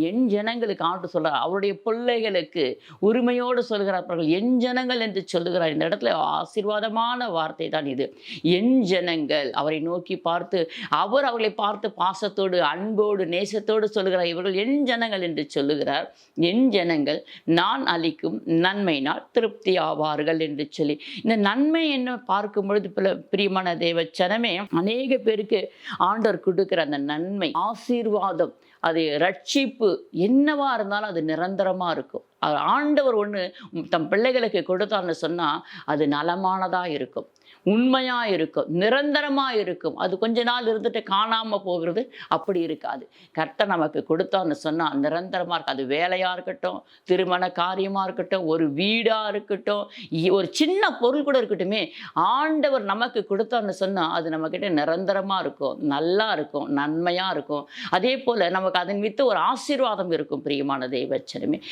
என் ஜனங்களுக்கு ஆண்டு சொல்றார். அவருடைய பிள்ளைகளுக்கு உரிமையோடு சொல்கிறார்கள். என் ஜனங்கள் என்று சொல்லுகிறார். இந்த இடத்துல ஆசீர்வாதமான வார்த்தை தான் இது. என் ஜனங்கள் அவரை நோக்கி பார்த்து, அவர் அவர்களை பார்த்து பாசத்தோடு, அன்போடு, நேசத்தோடு சொல்லுகிறார். இவர்கள் என் ஜனங்கள் என்று சொல்லுகிறார். என் ஜனங்கள் நான் அளிக்கும் நன்மையினால் திருப்தி ஆவார்கள் என்று சொல்லி, இந்த நன்மை என்ன பார்க்கும் பொழுது பிரியமான தேவ ஜனமே, அநேக பேருக்கு ஆண்டவர் கொடுக்கிற அந்த நன்மை, ஆசீர்வாதம், அது ரட்சிப்பு என்னவா இருந்தாலும் அது நிரந்தரமா இருக்கும். ஆண்டவர் ஒன்று தம் பிள்ளைகளுக்கு கொடுத்தார்னு சொன்னா அது நலமானதா இருக்கும், உண்மையா இருக்கும், நிரந்தரமா இருக்கும். அது கொஞ்ச நாள் இருந்துட்டு காணாம போகிறது அப்படி இருக்காது. கர்த்தர் நமக்கு கொடுத்தார்னு சொன்னா நிரந்தரமா இருக்கும். அது வேலையா இருக்கட்டும், திருமண காரியமா இருக்கட்டும், ஒரு வீடா இருக்கட்டும், ஒரு சின்ன பொருள் கூட இருக்கட்டுமே, ஆண்டவர் நமக்கு கொடுத்தார்னு சொன்னா அது நம்ம கிட்ட நிரந்தரமா இருக்கும், நல்லா இருக்கும், நன்மையா இருக்கும். அதே போல நமக்கு அதன் வித்து ஒரு ஆசீர்வாதம் இருக்கும். பிரியமான தேவ ஜனமே,